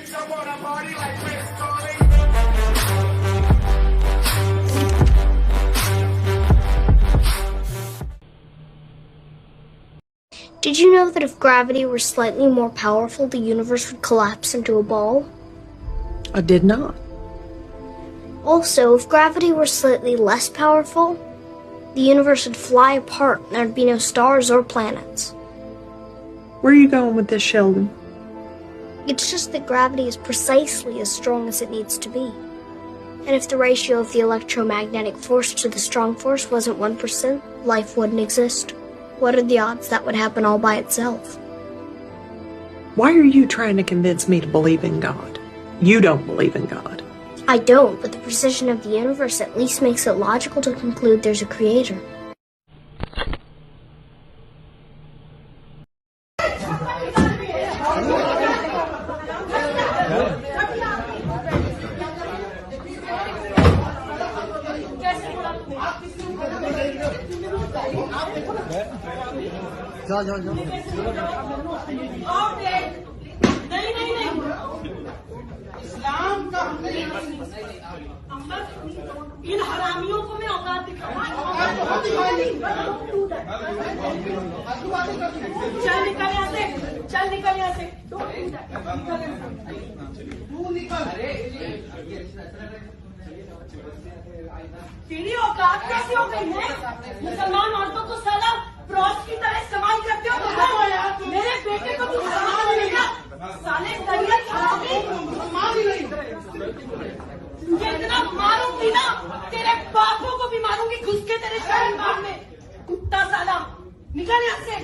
Did you know that if gravity were slightly more powerful, the universe would collapse into a ball? I did not. Also, if gravity were slightly less powerful, the universe would fly apart and there'd be no stars or planets. Where are you going with this, Sheldon? It's just that gravity is precisely as strong as it needs to be. And if the ratio of the electromagnetic force to the strong force wasn't 1%, life wouldn't exist. What are the odds that would happen all by itself? Why are you trying to convince me to believe in God? You don't believe in God. I don't, but the precision of the universe at least makes it logical to conclude there's a creator. जाओ जाओ जाओ नहीं इस्लाम का इन हरामियों को मैं औकात दिखाऊंगा चल निकल यहाँ से तू निकल तेरी औकात कैसी हो गई है मुसलमान औरतों को साला फ्रॉड की तरह इस्तेमाल करते हो मेरे बेटे को तू सामान मिलेगा साले दरिया खराबी तुझे इतना मारूंगी ना तेरे बापों को भी मारूंगी घुस के तेरे शहर में कुत्ता साला निकल यहाँ से।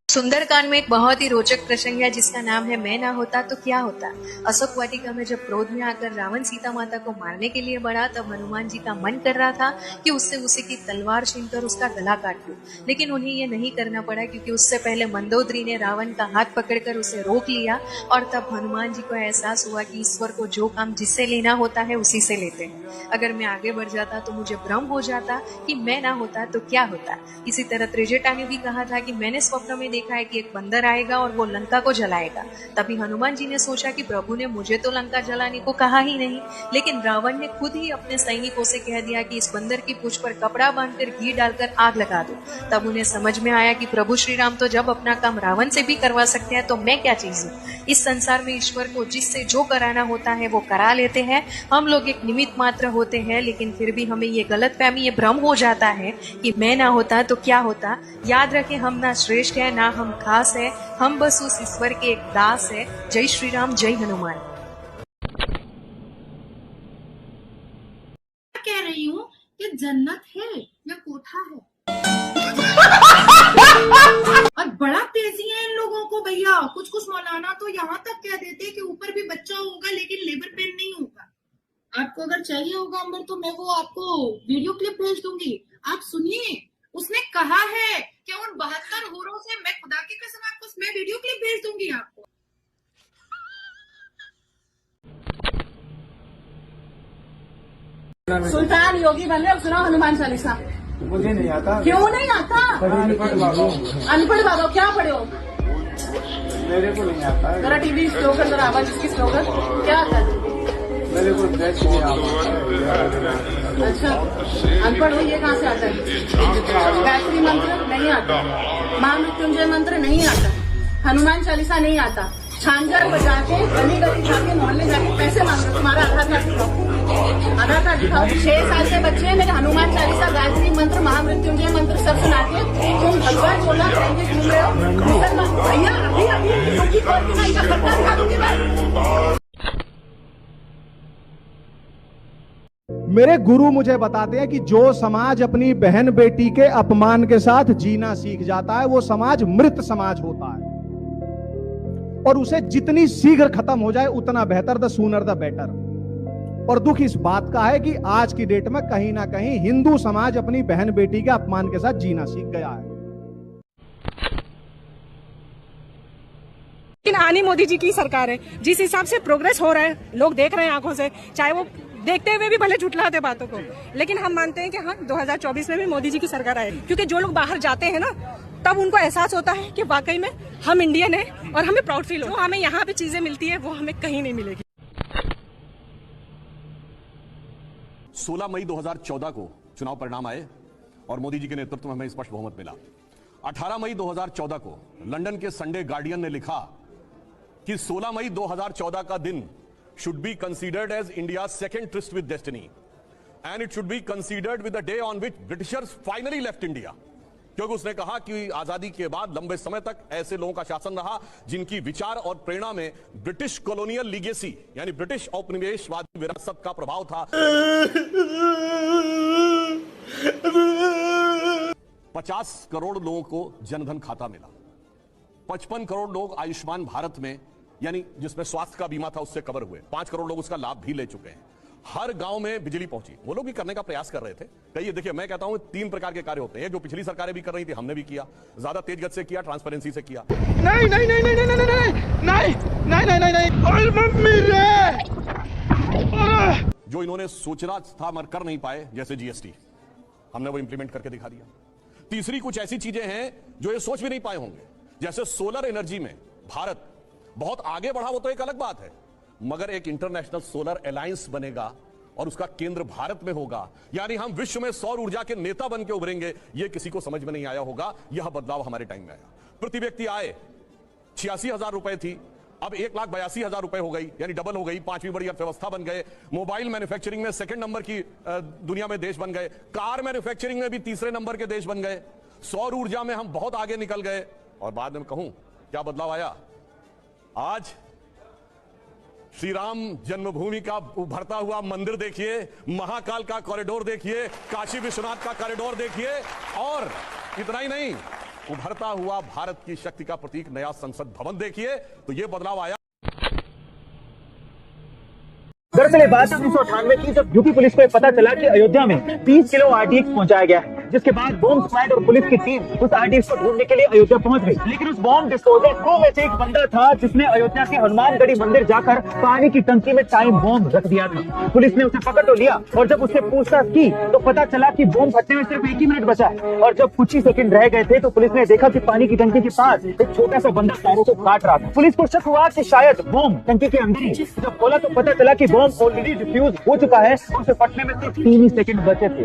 सुंदरकांड में एक बहुत ही रोचक प्रसंग है जिसका नाम है मैं ना होता तो क्या होता। अशोक वाटिका में जब क्रोध में आकर रावण सीता माता को मारने के लिए बढ़ा तब हनुमान जी का मन कर रहा था कि उससे उसी की तलवार छीनकर उसका गला काट लूं, लेकिन उन्हें ये नहीं करना पड़ा क्योंकि उससे पहले मंदोदरी ने रावण का हाथ पकड़कर उसे रोक लिया और तब हनुमान जी को एहसास हुआ कि ईश्वर को जो काम जिससे लेना होता है उसी से लेते हैं। अगर मैं आगे बढ़ जाता तो मुझे भ्रम हो जाता कि मैं ना होता तो क्या होता। इसी तरह त्रिजटा ने भी कहा था कि मैंने स्वप्न में देखा है कि एक बंदर आएगा और वो लंका को जलाएगा। तभी हनुमान जी ने सोचा कि प्रभु ने मुझे तो लंका जलाने को कहा ही नहीं, लेकिन रावण ने खुद ही अपने सैनिकों से कह दिया कि इस बंदर की पूंछ पर कपड़ा बांधकर घी डालकर आग लगा दो। तब उन्हें समझ में आया कि प्रभु श्री राम तो जब अपना काम रावण से भी करवा सकते हैं तो मैं क्या चीज हूँ। इस संसार में ईश्वर को जिससे जो कराना होता है वो करा लेते हैं। हम लोग एक निमित्त मात्र होते हैं, लेकिन फिर भी हमें ये गलतफहमी, ये भ्रम हो जाता है कि मैं ना होता तो क्या होता। याद रखें, हम ना श्रेष्ठ है ना हम खास है, हम बस उस ईश्वर के एक दास है। जय श्री राम, जय हनुमान। कह रही हूँ कि जन्नत है या कोठा है और बड़ा तेजी है इन लोगों को भैया। कुछ कुछ मौलाना तो यहाँ तक कह देते कि ऊपर भी बच्चा होगा लेकिन लेबर पेन नहीं होगा। आपको अगर चाहिए होगा अंबर तो मैं वो आपको वीडियो क्लिप भेज दूंगी, आप सुनिए। उसने कहा है कि उन 72 हूरों से मैं खुदा की कसम आपको मैं वीडियो क्लिप भेज दूंगी आपको। सुल्तान योगी बन रहे, सुनाओ हनुमान चालीसा। मुझे नहीं आता। क्यों नहीं आता? अनपढ़ बाबा क्या पढ़े हो? मेरे को नहीं आता। जरा टीवी स्लोगन, जरा आवाज इसकी स्लोगन क्या आता है? मेरे को नहीं आता। अच्छा, अनपढ़ हो, ये कहाँ से आता है? गायत्री मंत्र नहीं आता, महामृत्युंजय मंत्र नहीं आता, हनुमान चालीसा नहीं आता, झांझर बजा के गली गली जाके मोहल्ले जाके पैसे मांगो। तुम्हारा आधार कार्ड दिखाओ, आधार कार्ड दिखाओ। 6 साल से बच्चे मेरे हनुमान चालीसा, गायत्री मंत्र, महामृत्युंजय मंत्र सब सुना के तुम भगवान बोला करेंगे घूम रहे हो। मुसलमान भैया अभी अभी का खतरा दिखा दूंगी मैं। मेरे गुरु मुझे बताते हैं कि जो समाज अपनी बहन बेटी के अपमान के साथ जीना सीख जाता है वो समाज मृत समाज होता है, और उसे जितनी शीघ्र खत्म हो जाए उतना बेहतर, द सूनर द बेटर। और दुख इस बात का है कि आज की डेट में कहीं ना कहीं हिंदू समाज अपनी बहन बेटी के अपमान के साथ जीना सीख गया है। लेकिन आनी मोदी जी की सरकार है, जिस हिसाब से प्रोग्रेस हो रहा है लोग देख रहे हैं आंखों से, चाहे वो देखते हुए भी भले झुठलाते बातों को, लेकिन हम मानते हैं कि हाँ 2024 में भी मोदी जी की सरकार आएगी। क्योंकि जो लोग बाहर जाते हैं ना तब उनको एहसास होता है कि वाकई में हम इंडियन हैं और हमें प्राउड फील हो। जो हमें यहाँ पे चीजें मिलती है वो हमें कहीं नहीं मिलेगी। 16 मई 2014 को चुनाव परिणाम आए और मोदी जी के नेतृत्व में हमें स्पष्ट बहुमत मिला। 18 मई 2014 को लंदन के संडे गार्डियन ने लिखा कि 16 मई 2014 का दिन should be considered as India's second tryst with destiny and it should be considered with the day on which Britishers finally left India। क्योंकि उसने कहा कि आजादी के बाद लंबे समय तक ऐसे लोगों का शासन रहा जिनकी विचार और प्रेरणा में ब्रिटिश कॉलोनियल लीगेसी यानी ब्रिटिश औपनिवेशवादी विरासत का प्रभाव था। 50 करोड़ लोगों को जनधन खाता मिला, 55 करोड़ लोग आयुष्मान भारत में यानी जिसमें स्वास्थ्य का बीमा था उससे कवर हुए, 5 करोड़ लोग उसका लाभ भी ले चुके हैं। हर गांव में बिजली पहुंची, वो लोग भी करने का प्रयास कर रहे थे। कहिए देखिए, मैं कहता हूं 3 प्रकार के कार्य होते हैं, जो पिछली सरकारें भी कर रही थी हमने भी किया, ज्यादा तेज गति से किया, ट्रांसपेरेंसी से किया। नहीं नहीं नहीं नहीं नहीं नहीं नहीं नहीं नहीं नहीं नहीं मम्मी रे। जो इन्होंने सोचना था मगर कर नहीं पाए, जैसे जीएसटी, हमने वो इंप्लीमेंट करके दिखा दिया। तीसरी कुछ ऐसी चीजें हैं जो ये सोच भी नहीं पाए होंगे, जैसे सोलर एनर्जी में भारत बहुत आगे बढ़ा, वो तो एक अलग बात है, मगर एक इंटरनेशनल सोलर अलायंस बनेगा और उसका केंद्र भारत में होगा, यानी हम विश्व में सौर ऊर्जा के नेता बन के उभरेंगे, ये किसी को समझ में नहीं आया होगा। यह बदलाव हमारे टाइम में आया। प्रति व्यक्ति आय 86,000 रुपए थी, अब 1,82,000 रुपए हो गई, यानी डबल हो गई। 5वीं बड़ी अर्थव्यवस्था बन गए। मोबाइल मैन्युफैक्चरिंग में 2nd नंबर की दुनिया में देश बन गए। कार मैन्युफैक्चरिंग में भी 3रे नंबर के देश बन गए। सौर ऊर्जा में हम बहुत आगे निकल गए। और बाद में कहूं क्या बदलाव आया, आज श्री राम जन्मभूमि का उभरता हुआ मंदिर देखिए, महाकाल का कॉरिडोर देखिए, काशी विश्वनाथ का कॉरिडोर देखिए, और इतना ही नहीं, उभरता हुआ भारत की शक्ति का प्रतीक नया संसद भवन देखिए। तो यह बदलाव आया। दरअसल ये बात 1998 की, जब यूपी पुलिस को पता चला कि अयोध्या में 30 किलो आरडीएक्स पहुंचाया गया है, जिसके बाद बॉम्ब स्क्वाड और पुलिस की टीम उस आरडीएक्स को ढूंढने के लिए अयोध्या पहुंच गई। लेकिन उस बॉम्ब डिस्पोजल क्रू में से एक बंदा था जिसने अयोध्या के हनुमानगढ़ी मंदिर जाकर पानी की टंकी में टाइम बॉम्ब रख दिया था। पुलिस ने उसे पकड़ तो लिया और जब उससे पूछताछ की तो पता चला कि बॉम्ब फटने में सिर्फ 1 ही मिनट बचा है, और जब कुछ ही सेकंड रह गए थे तो पुलिस ने देखा कि पानी की टंकी के पास एक छोटा सा बंदा पैरों को काट रहा था। पुलिस को शक हुआ कि शायद बॉम्ब टंकी के अंदर ही। जब खोला तो पता चला कि बॉम्ब ऑलरेडी डिफ्यूज हो चुका है, उसे फटने में सिर्फ 3 ही सेकंड बचे थे।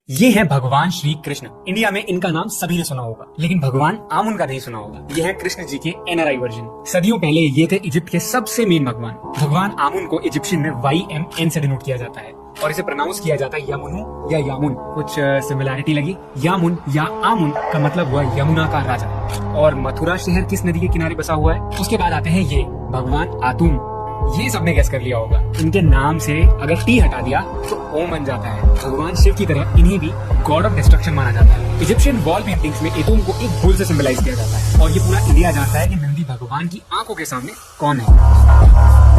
ये है भगवान श्री कृष्ण। इंडिया में इनका नाम सभी ने सुना होगा, लेकिन भगवान आमुन का नहीं सुना होगा। ये है कृष्ण जी के NRI वर्जन। सदियों पहले ये थे इजिप्ट के सबसे मेन भगवान। भगवान आमुन को इजिप्शियन में YMN से डिनोट किया जाता है और इसे प्रोनाउंस किया जाता है यमुनु या यामुन। कुछ सिमिलैरिटी लगी। यामुन या आमुन का मतलब हुआ यमुना का राजा। और मथुरा शहर किस नदी के किनारे बसा हुआ है? उसके बाद आते हैं ये भगवान आतुम। ये सबने गैस कर लिया होगा। इनके नाम से अगर टी हटा दिया तो ओम बन जाता है। भगवान शिव की तरह इन्हें भी गॉड ऑफ डिस्ट्रक्शन माना जाता है। इजिप्शियन वॉल पेंटिंग्स में एतुम को एक फूल से सिंबलाइज किया जाता है और ये पूरा इंडिया जानता है कि नंदी भगवान की आंखों के सामने कौन है।